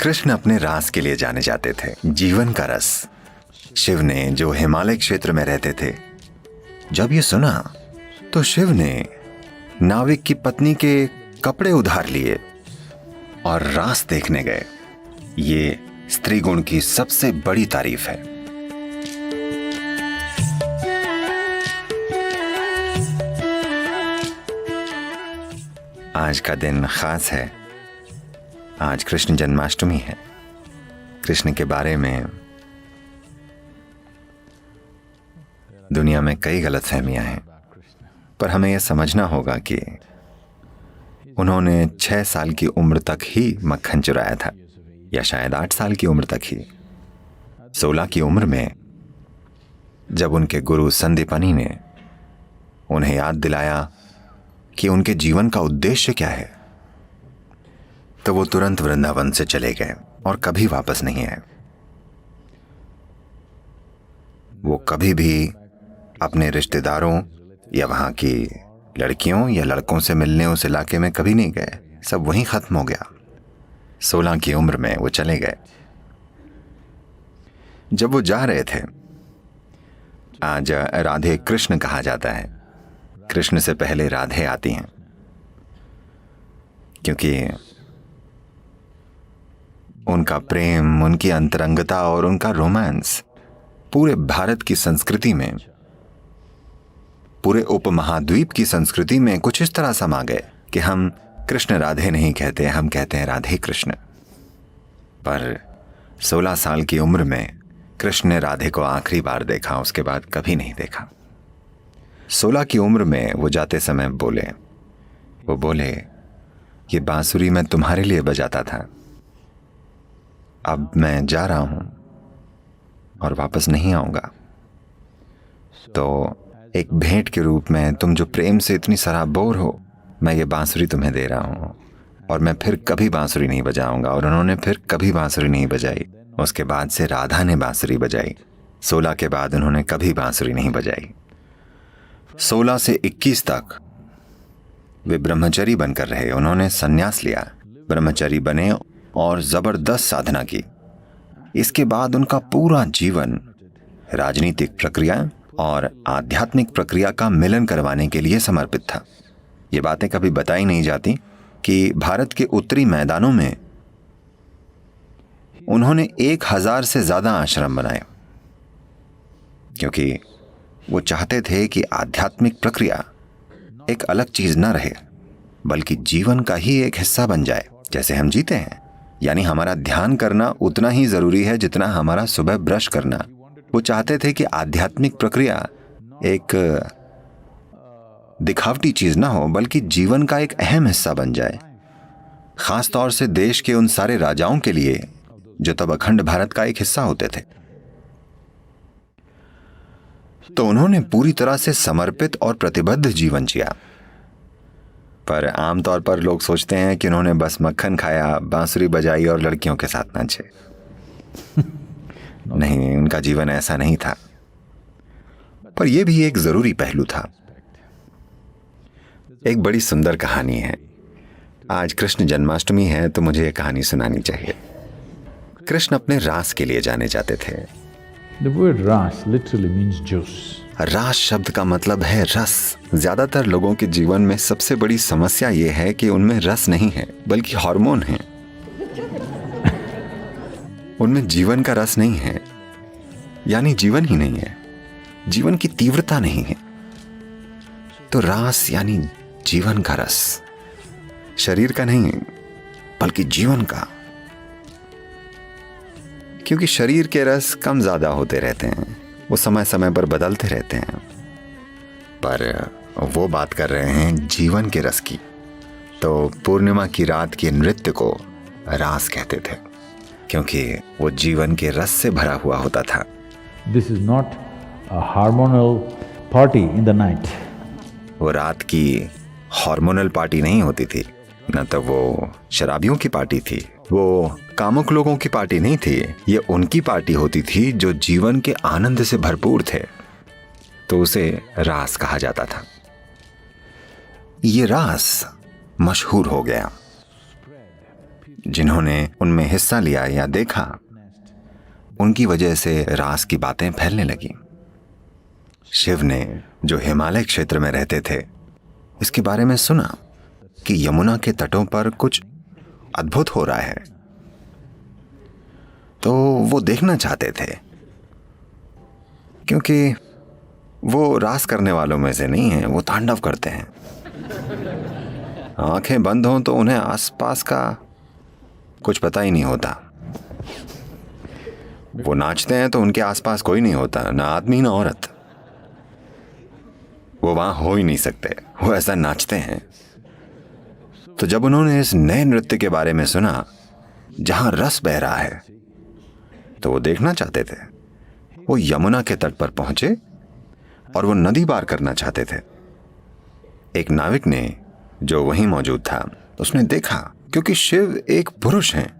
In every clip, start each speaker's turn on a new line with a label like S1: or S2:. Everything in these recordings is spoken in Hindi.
S1: कृष्ण अपने रास के लिए जाने जाते थे, जीवन का रस। शिव ने, जो हिमालय क्षेत्र में रहते थे, जब ये सुना तो शिव ने नाविक की पत्नी के कपड़े उधार लिए और रास देखने गए। ये स्त्री गुण की सबसे बड़ी तारीफ है। आज का दिन खास है। आज कृष्ण जन्माष्टमी है। कृष्ण के बारे में दुनिया में कई गलतफहमियां हैं, पर हमें यह समझना होगा कि उन्होंने 6 साल की उम्र तक ही मक्खन चुराया था, या शायद 8 साल की उम्र तक ही। 16 की उम्र में जब उनके गुरु संदीपनी ने उन्हें याद दिलाया कि उनके जीवन का उद्देश्य क्या है, तो वो तुरंत वृंदावन से चले गए और कभी वापस नहीं आए। वो कभी भी अपने रिश्तेदारों या वहां की लड़कियों या लड़कों से मिलने उस इलाके में कभी नहीं गए। सब वहीं खत्म हो गया। 16 की उम्र में वो चले गए। जब वो जा रहे थे, आज राधे कृष्ण कहा जाता है। कृष्ण से पहले राधे आती हैं, क्योंकि उनका प्रेम, उनकी अंतरंगता और उनका रोमांस पूरे भारत की संस्कृति में, पूरे उपमहाद्वीप की संस्कृति में कुछ इस तरह समा गए कि हम कृष्ण राधे नहीं कहते, हम कहते हैं राधे कृष्ण। पर 16 साल की उम्र में कृष्ण ने राधे को आखिरी बार देखा, उसके बाद कभी नहीं देखा। 16 की उम्र में वो जाते समय वो बोले, ये बांसुरी मैं तुम्हारे लिए बजाता था, अब मैं जा रहा हूं और वापस नहीं आऊंगा, तो एक भेंट के रूप में तुम जो प्रेम से इतनी सराबोर हो, मैं ये बांसुरी तुम्हें दे रहा हूं और मैं फिर कभी बांसुरी नहीं बजाऊंगा। और उन्होंने फिर कभी बांसुरी नहीं बजाई। उसके बाद से राधा ने बांसुरी बजाई। 16 के बाद उन्होंने कभी बांसुरी नहीं बजाई। 16 से 21 तक वे ब्रह्मचारी बनकर रहे। उन्होंने संन्यास लिया, ब्रह्मचारी बने और जबरदस्त साधना की। इसके बाद उनका पूरा जीवन राजनीतिक प्रक्रिया और आध्यात्मिक प्रक्रिया का मिलन करवाने के लिए समर्पित था। ये बातें कभी बताई नहीं जाती कि भारत के उत्तरी मैदानों में उन्होंने 1000 से ज्यादा आश्रम बनाए, क्योंकि वो चाहते थे कि आध्यात्मिक प्रक्रिया एक अलग चीज न रहे, बल्कि जीवन का ही एक हिस्सा बन जाए। जैसे हम जीते हैं, यानी हमारा ध्यान करना उतना ही जरूरी है जितना हमारा सुबह ब्रश करना। वो चाहते थे कि आध्यात्मिक प्रक्रिया एक दिखावटी चीज ना हो, बल्कि जीवन का एक अहम हिस्सा बन जाए। खास तौर से देश के उन सारे राजाओं के लिए जो तब अखंड भारत का एक हिस्सा होते थे। तो उन्होंने पूरी तरह से समर्पित और प्रतिबद्ध जीवन जिया। पर आमतौर पर लोग सोचते हैं कि उन्होंने बस मक्खन खाया, बांसुरी बजाई और लड़कियों के साथ नाचे। नहीं, उनका जीवन ऐसा नहीं था। पर यह भी एक जरूरी पहलू था। एक बड़ी सुंदर कहानी है। आज कृष्ण जन्माष्टमी है, तो मुझे यह कहानी सुनानी चाहिए। कृष्ण अपने रास के लिए जाने जाते थे।
S2: The word ras literally means juice.
S1: रास शब्द का मतलब है रस। ज्यादातर लोगों के जीवन में सबसे बड़ी समस्या यह है कि उनमें रस नहीं है, बल्कि हार्मोन है। उनमें जीवन का रस नहीं है, यानी जीवन ही नहीं है, जीवन की तीव्रता नहीं है। तो रास यानी जीवन का रस, शरीर का नहीं बल्कि जीवन का। क्योंकि शरीर के रस कम ज्यादा होते रहते हैं, वो समय समय पर बदलते रहते हैं। पर वो बात कर रहे हैं जीवन के रस की। तो पूर्णिमा की रात के नृत्य को रास कहते थे, क्योंकि वो जीवन के रस से भरा हुआ होता था।
S2: This is not a hormonal party in the night.
S1: वो रात की हार्मोनल पार्टी नहीं होती थी, न तो वो शराबियों की पार्टी थी, वो कामुक लोगों की पार्टी नहीं थी। ये उनकी पार्टी होती थी जो जीवन के आनंद से भरपूर थे। तो उसे रास कहा जाता था। ये रास मशहूर हो गया। जिन्होंने उनमें हिस्सा लिया या देखा, उनकी वजह से रास की बातें फैलने लगी। शिव ने, जो हिमालय क्षेत्र में रहते थे, इसके बारे में सुना कि यमुना के तटों पर कुछ अद्भुत हो रहा है, तो वो देखना चाहते थे। क्योंकि वो रास करने वालों में से नहीं हैं, वो तांडव करते हैं। आंखें बंद हों तो उन्हें आसपास का कुछ पता ही नहीं होता। वो नाचते हैं तो उनके आसपास कोई नहीं होता, ना आदमी ना औरत। वो वहां हो ही नहीं सकते, वो ऐसा नाचते हैं। तो जब उन्होंने इस नए नृत्य के बारे में सुना जहां रस बह रहा है, तो वो देखना चाहते थे। वो यमुना के तट पर पहुंचे और वो नदी पार करना चाहते थे। एक नाविक ने, जो वहीं मौजूद था, उसने देखा, क्योंकि शिव एक पुरुष हैं।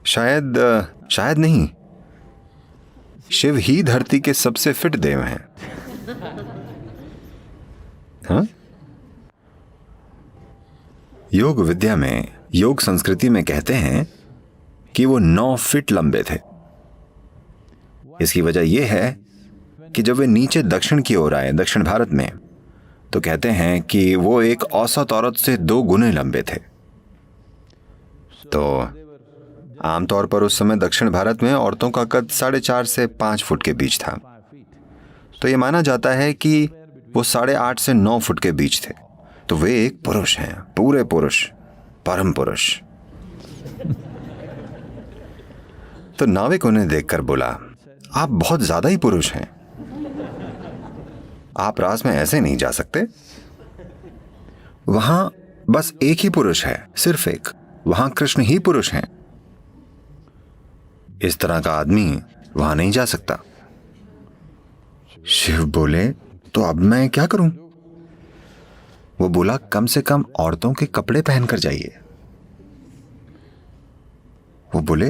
S1: शायद नहीं, शिव ही धरती के सबसे फिट देव हैं। हाँ? योग विद्या में, योग संस्कृति में कहते हैं कि वो 9 फीट लंबे थे। इसकी वजह यह है कि जब वे नीचे दक्षिण की ओर आए, दक्षिण भारत में, तो कहते हैं कि वो एक औसत औरत से 2 गुने लंबे थे। तो आमतौर पर उस समय दक्षिण भारत में औरतों का कद 4.5 से 5 फुट के बीच था। तो ये माना जाता है कि वो 8.5 से 9 फुट के बीच थे। तो वे एक पुरुष हैं, पूरे पुरुष, परम पुरुष। तो नाविक उन्हें देखकर बोला, आप बहुत ज्यादा ही पुरुष हैं, आप रास में ऐसे नहीं जा सकते। वहां बस एक ही पुरुष है, सिर्फ एक। वहां कृष्ण ही पुरुष हैं। इस तरह का आदमी वहां नहीं जा सकता। शिव बोले, तो अब मैं क्या करूं? वो बोला, कम से कम औरतों के कपड़े पहनकर जाइए। वो बोले,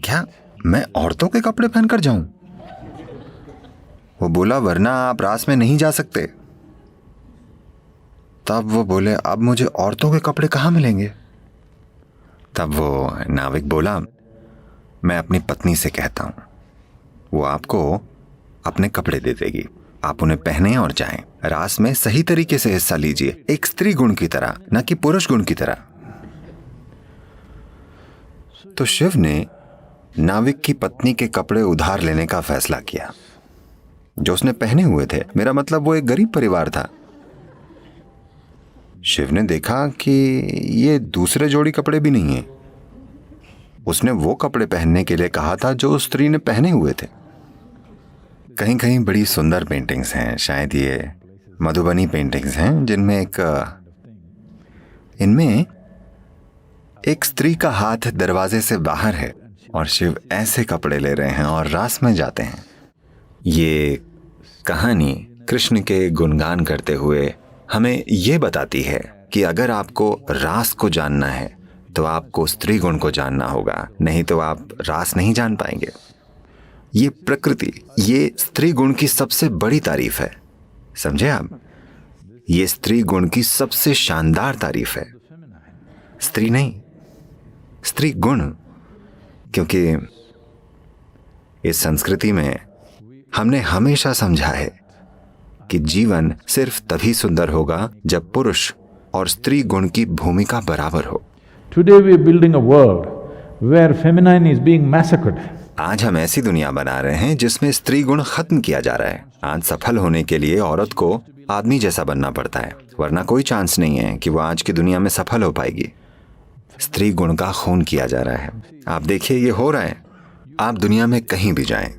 S1: क्या मैं औरतों के कपड़े पहनकर जाऊं? वो बोला, वरना आप रास में नहीं जा सकते। तब वो बोले, अब मुझे औरतों के कपड़े कहां मिलेंगे? तब वो नाविक बोला, मैं अपनी पत्नी से कहता हूं, वो आपको अपने कपड़े दे देगी, आप उन्हें पहने और जाएं। रास में सही तरीके से हिस्सा लीजिए, एक स्त्री गुण की तरह, न कि पुरुष गुण की तरह। तो शिव ने नाविक की पत्नी के कपड़े उधार लेने का फैसला किया, जो उसने पहने हुए थे। मेरा मतलब, वो एक गरीब परिवार था। शिव ने देखा कि ये दूसरे जोड़ी कपड़े भी नहीं है। उसने वो कपड़े पहनने के लिए कहा था जो उस स्त्री ने पहने हुए थे। कहीं कहीं बड़ी सुंदर पेंटिंग्स हैं, शायद ये मधुबनी पेंटिंग्स हैं, जिनमें इनमें एक स्त्री का हाथ दरवाजे से बाहर है और शिव ऐसे कपड़े ले रहे हैं और रास में जाते हैं। ये कहानी कृष्ण के गुणगान करते हुए हमें ये बताती है कि अगर आपको रास को जानना है तो आपको स्त्री गुण को जानना होगा, नहीं तो आप रास नहीं जान पाएंगे। ये प्रकृति, ये स्त्री गुण की सबसे बड़ी तारीफ है, समझे आप? ये स्त्री गुण की सबसे शानदार तारीफ है, स्त्री नहीं, स्त्री गुण। क्योंकि इस संस्कृति में हमने हमेशा समझा है कि जीवन सिर्फ तभी सुंदर होगा जब पुरुष और स्त्री गुण की भूमिका बराबर हो।
S2: Today we are building a world where feminine is being massacred.
S1: आज हम ऐसी दुनिया बना रहे हैं जिसमें स्त्री गुण खत्म किया जा रहा है। आज सफल होने के लिए औरत को आदमी जैसा बनना पड़ता है, वरना कोई चांस नहीं है कि वो आज की दुनिया में सफल हो पाएगी। स्त्री गुण का खून किया जा रहा है। आप देखिए, ये हो रहा है। आप दुनिया में कहीं भी जाएं,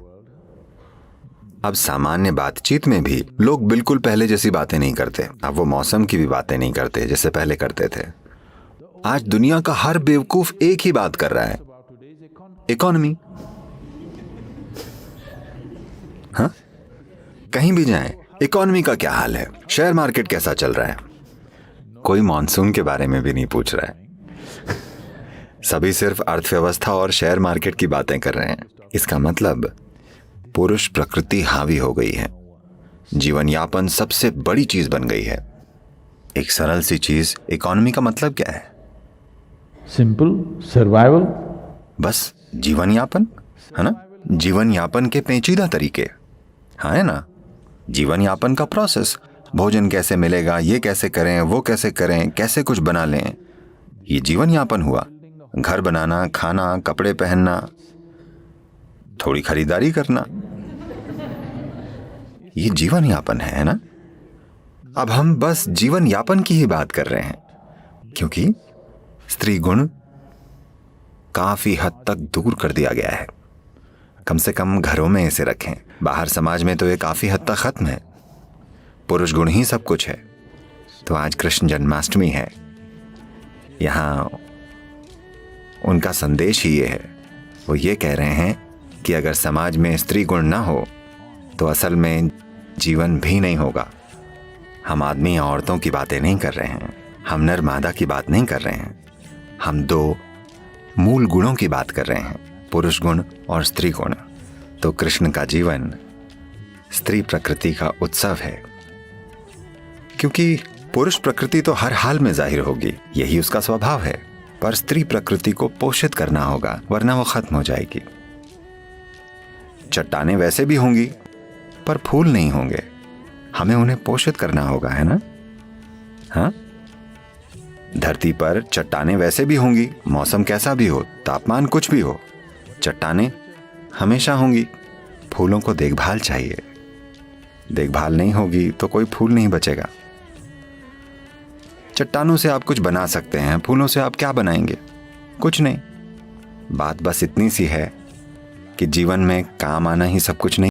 S1: अब सामान्य बातचीत में भी लोग बिल्कुल पहले जैसी बातें नहीं करते। अब वो मौसम की भी बातें नहीं करते जैसे पहले करते थे। आज दुनिया का हर बेवकूफ एक ही बात कर रहा है, इकोनॉमी। हाँ, कहीं भी जाएं, इकोनॉमी का क्या हाल है, शेयर मार्केट कैसा चल रहा है। कोई मॉनसून के बारे में भी नहीं पूछ रहा है। सभी सिर्फ अर्थव्यवस्था और शेयर मार्केट की बातें कर रहे हैं। इसका मतलब पुरुष प्रकृति हावी हो गई है। जीवन यापन सबसे बड़ी चीज बन गई है। एक सरल सी चीज, इकोनॉमी का मतलब क्या है?
S2: simple survival.
S1: बस जीवन यापन, है ना? जीवन यापन के पेचीदा तरीके, हाँ है ना? जीवन यापन का प्रोसेस, भोजन कैसे मिलेगा, ये कैसे करें, वो कैसे करें, कैसे कुछ बना लें, ये जीवन यापन हुआ। घर बनाना, खाना, कपड़े पहनना, थोड़ी खरीदारी करना, ये जीवन यापन है ना? अब हम बस जीवन यापन की ही बात कर रहे हैं, क्योंकि स्त्री गुण काफी हद तक दूर कर दिया गया है। कम से कम घरों में इसे रखें, बाहर समाज में तो ये काफी हद तक खत्म है। पुरुष गुण ही सब कुछ है। तो आज कृष्ण जन्माष्टमी है, यहां उनका संदेश ही ये है। वो ये कह रहे हैं कि अगर समाज में स्त्री गुण ना हो तो असल में जीवन भी नहीं होगा। हम आदमी या औरतों की बातें नहीं कर रहे हैं, हम नर मादा की बात नहीं कर रहे हैं, हम दो मूल गुणों की बात कर रहे हैं, पुरुष गुण और स्त्री गुण। तो कृष्ण का जीवन स्त्री प्रकृति का उत्सव है, क्योंकि पुरुष प्रकृति तो हर हाल में जाहिर होगी, यही उसका स्वभाव है, पर स्त्री प्रकृति को पोषित करना होगा, वरना वो खत्म हो जाएगी। चट्टानें वैसे भी होंगी पर फूल नहीं होंगे, हमें उन्हें पोषित करना होगा, है ना? हाँ, धरती पर चट्टानें वैसे भी होंगी, मौसम कैसा भी हो, तापमान कुछ भी हो, चट्टानें हमेशा होंगी। फूलों को देखभाल चाहिए, देखभाल नहीं होगी तो कोई फूल नहीं बचेगा। चट्टानों से आप कुछ बना सकते हैं, फूलों से आप क्या बनाएंगे? कुछ नहीं। बात बस इतनी सी है कि जीवन में काम आना ही सब कुछ नहीं।